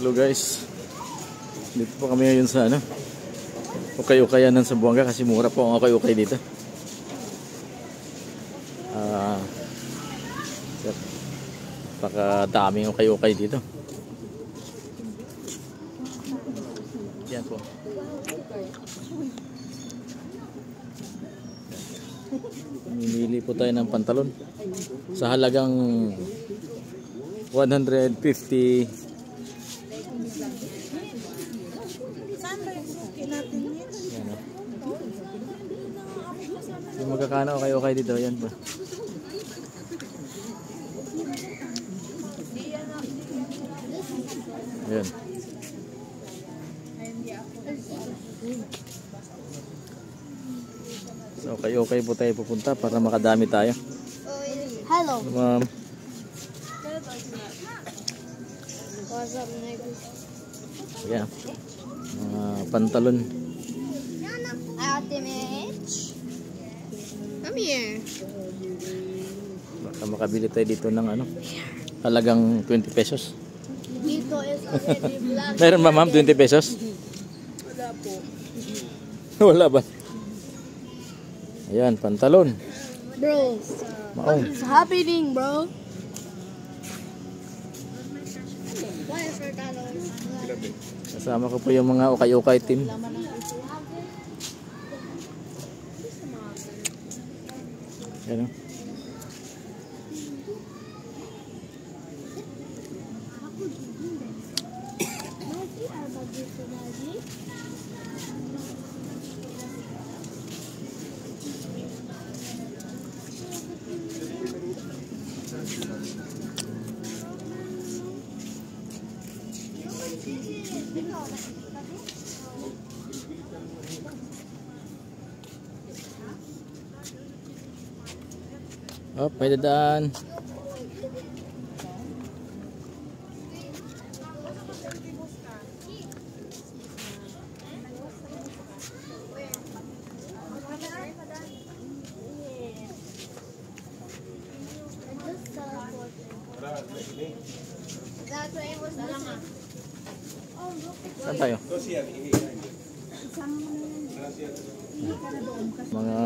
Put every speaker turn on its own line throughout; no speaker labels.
Hello guys, dito po kami ngayon sa ukay-ukayan ng Zamboanga kasi mura po ang ukay-ukay dito. Napakadaming ukay-ukay dito. Yan po. Mamimili po tayo ng pantalon sa halagang 150. Yung magkakano okay dito, yan po. Ayan. So okay po tayo pupunta para makadami tayo.
Hello.
Ma'am.
What's up, neighbors?
Ayan. Mga pantalon.
Ate Mitch. Come here.
Baka makabili tayo dito ng halagang 20 pesos.
Dito is already black.
Meron ba ma'am 20 pesos?
Wala po.
Wala ba? Ayan, pantalon.
Bro, what's happening, bro?
Kasama ko po yung mga ukay-ukay team. Ayan o. Oh, may dadaan. Saan tayo? Mga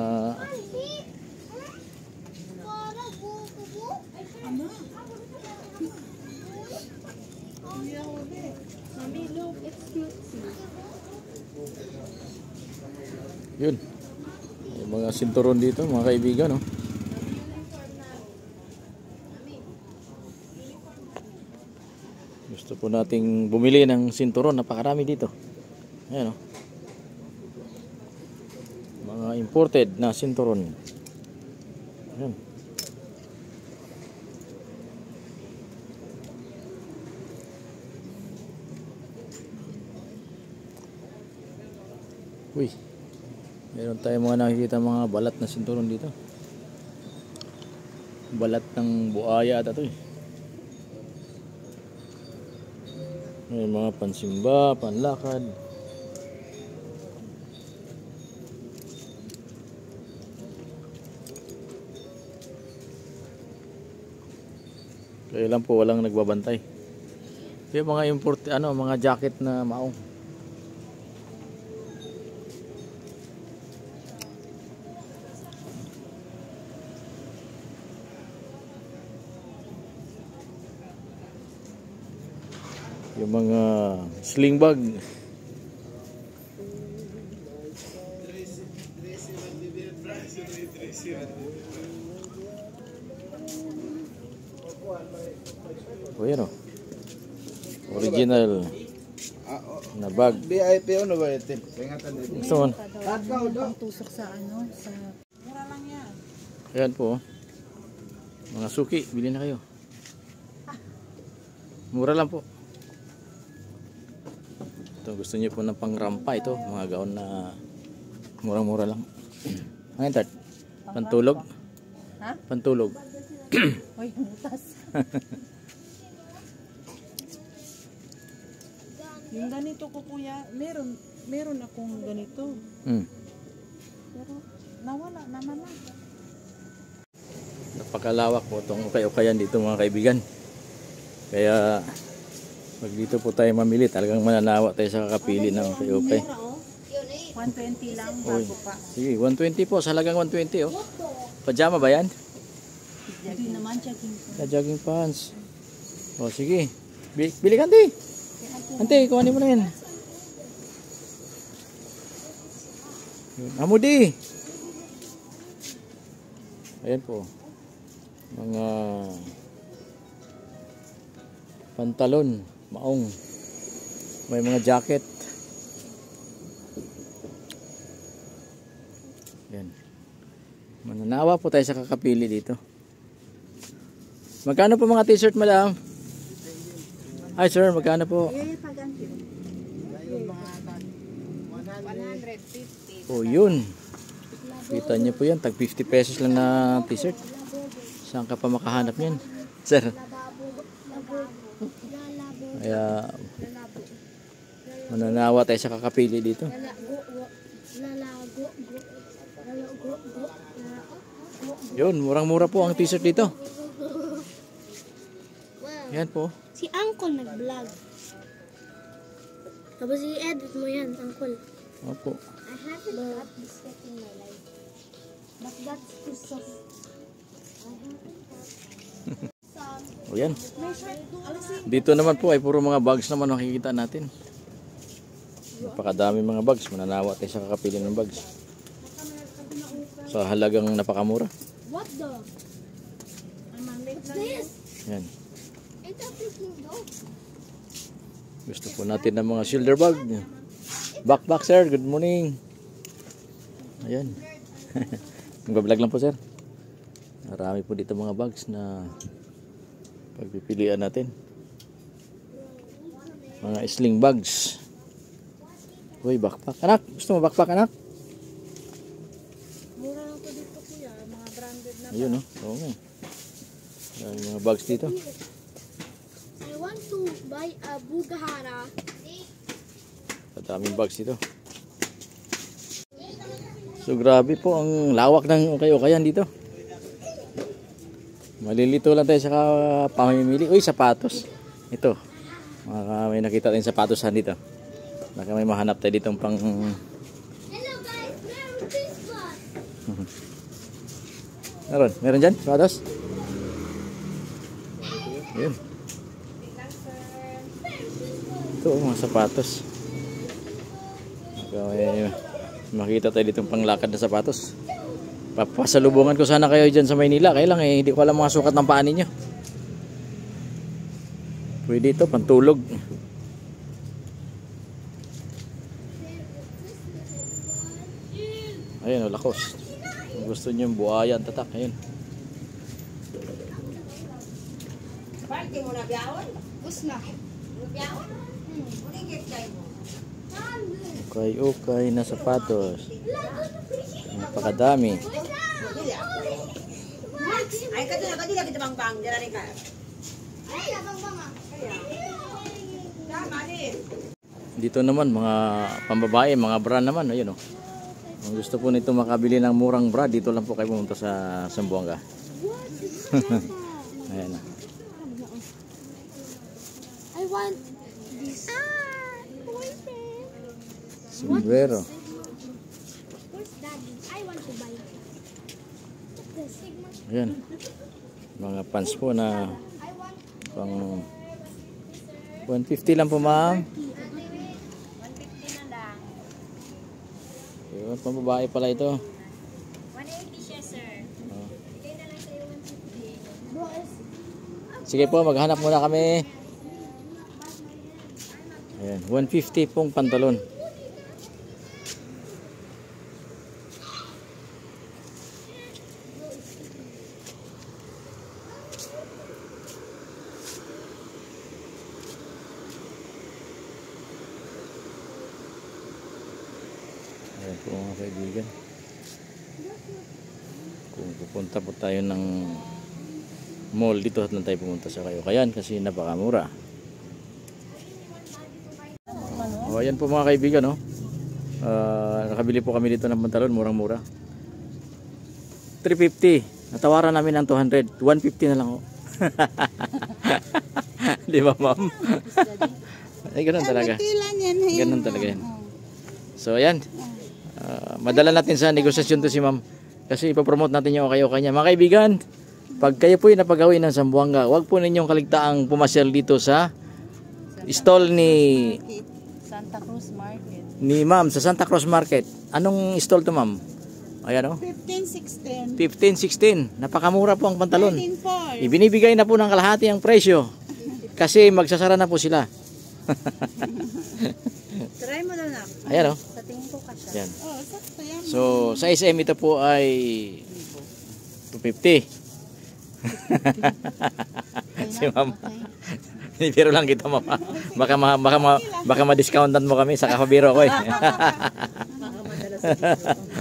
yun. May mga sinturon dito, mga kaibigan, no? Gusto po nating bumili ng sinturon, napakarami dito. Ayan, no? Mga imported na sinturon. Ayan. Uy, meron tayong mga nakikita mga balat na sinturon dito. Balat ng buaya ata to eh. May mga pansimba, panlakad. Kaya lang po walang nagbabantay. Yung mga import, mga jacket na maong. Yung mga sling bag. Oh, yan o. Original na bag.
VIP ano ba ito?
Gusto mo?
Ang tusok sa sa mura lang yan.
Ayan po. Mga suki, bili na kayo. Mura lang po. Ito, gusto niyo po ng pangrampa ito, mga gaon na murang-mura lang. Ano yan, Tart? Pantulog?
Ha?
Pantulog.
Hoy, mutas. Yung ganito ko kuya, meron akong ganito. Pero nawala naman na.
Napakalawak po itong ukay-ukayan dito mga kaibigan. Kaya Pag dito po tayo mamili, talagang mananawa tayo sa kakapili ng okay.
Mura oh. 120 lang
Oy.
bago pa.
Sige, 120 po. Sa halagang 120 oh. Pajama ba yan?
Hindi naman jogging po.
Jogging pants. O sige. Bili ka, ante. Ante, kuhanin mo na yan. Amudi. Ayan po. Mga pantalon, maong. May mga jacket. Ayan. Mananawa po tayo sa kakapili dito. Magkano po mga t-shirt, madam? Ay, sir, magkano po?
Paganti. 150.
Oh, yun. Kita niyo po yan. Tag 50 pesos lang na t-shirt. Saan ka pa makahanap yan? Sir. Kaya, mananawa tayo sa kakapili dito. Yun, murang-mura po ang t-shirt dito. Yan po.
Si Uncle nag-vlog. Tapos i-edit mo yan, Uncle.
Opo.
I haven't got this yet in my life. But that's too soft.
O yan. Dito naman po ay puro mga bags naman makikita natin. Napakadami mga bags. Mananawa tayo sa kakapili ng bags. Sa halagang napakamura.
What the? What's this?
Yan.
It's a freaking dog.
Gusto po natin ng mga shoulder bag. Backpack, sir. Good morning. Ayan. Mag-vlog lang po, sir. Marami po dito mga bags na pagpipilian natin. Mga sling bags. Uy, backpack. Anak, gusto mo backpack, anak?
Mura lang po dito kuya, mga branded na.
Ayun, oh. Oo nga. May mga bags dito.
I want to buy a Bugahara.
Madaming bags dito. So grabe po ang lawak ng okay-okayan dito. Malilito lang tayo sa pamimili. Uy, sapatos. Ito. May nakita tayong sapatosan dito. Baka may mahanap tayo ditong pang...
Hello guys, Merry Christmas!
Meron dyan? Sapatos? Ayun. Ito, mga sapatos. Baka may makita tayo ditong panglakad na sapatos. Papasalubungan ko sana kayo dyan sa Maynila. Kaya lang hindi ko alam mga sukat ng paa ninyo. Pwede ito, pantulog. Ayun, lakos. Kung gusto nyo yung buhayan, tatak. Ayun. Okay na sapatos. Napakadami.
Ay, kadila kita bang dala ka.
Ay, labang ah.
Tama din.
Dito naman mga pambabae, mga bra naman, ayun oh. Kung gusto po nito makabili ng murang bra, dito lang po kayo pumunta sa Zamboanga. Ayan na.
I want this. Boyfriend.
Sombrero.
Where's daddy? I want to buy the Sigma.
Ayan. Mga pants po na
I want
pang 150 lang po, ma'am.
150 na lang.
Ayun, pambabae pala ito.
180 siya, sir. Bigay na lang sa'yo 150.
bro is
Sige po, maghanap muna kami. Ayan, 150 pong pantalon. Ayan po mga kaibigan. Kung pupunta po tayo ng mall, dito lang tayo pumunta sa Kayo-Kayan kasi napakamura. O ayan po mga kaibigan, no? Nakabili po kami dito ng pantalon, murang-mura. 350. Natawaran namin ng 200. 150 na lang, oh. Di ba, ma'am? Ay, ganun talaga.
Tilan yan.
Ganun talaga yan. So, ayan. Madala natin sa negosasyon to si ma'am. Kasi ipopromote natin yung okay niya. Mga kaibigan, pag kayo po yung napagawin ng Zamboanga, huwag po ninyong kaligtaang pumasyal dito sa stall ni
Santa Cruz Market.
ma'am sa Santa Cruz Market. Anong stall to, ma'am? Ayan,
15-16.
15-16. Napakamura po ang pantalon.
19-4.
Ibinibigay na po ng kalahati ang presyo. Kasi magsasara na po sila.
Try mo na lang.
Ayan,
Sa tingin ko kasya.
Ayan.
Oh, sakto yan.
So, sa SM ito po ay 250. Si ma'am. Biro lang kita, mama. Baka ma-discountan mo kami sa kakabiro ko eh.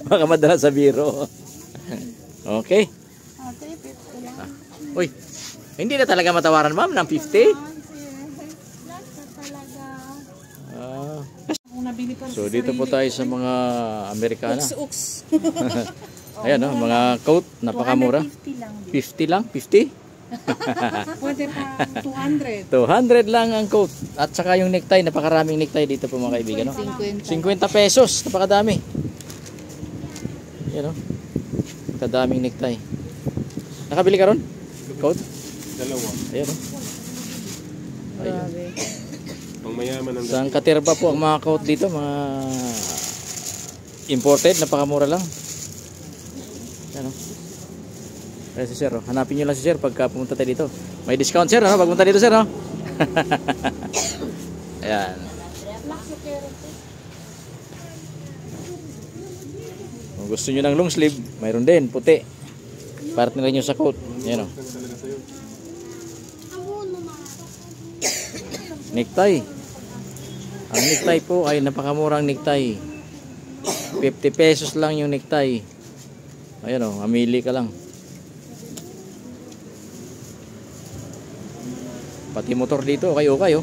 Baka madala sa biro. Okay.
Oh, 350 lang.
Uy, hindi na talaga matawaran, ma'am, ng 50?
Last na talaga.
Kung nabili ka
So, dito po tayo sa mga Amerikana.
Uks.
Ayan, mga coat, napakamura.
50 lang.
50 lang? 50?
Pwede pa 200.
200 lang ang coat. At saka yung necktie, napakaraming necktie dito po mga kaibigan. No?
50.
50 pesos, napakadami. Yan o. Napakadaming necktie. Nakabili ka ron? Coat?
Dalawa.
Ayan o. Ayun.
Pang mayaman ang
Saan katirba po ang mga coat dito? Mga imported, napakamura lang. Yan o. Ayan si sir o. Hanapin nyo lang si sir pagka pumunta tayo dito. May discount sir o. Pag pumunta dito sir o. Ayan. Kung gusto nyo ng long sleeve, mayroon din, puti. Partner nyo sa coat. Yan o. Necktie. Ang necktie po ay napakamurang necktie. 50 pesos lang yung necktie. Ayan o, mamili ka lang. Pati motor dito, okay.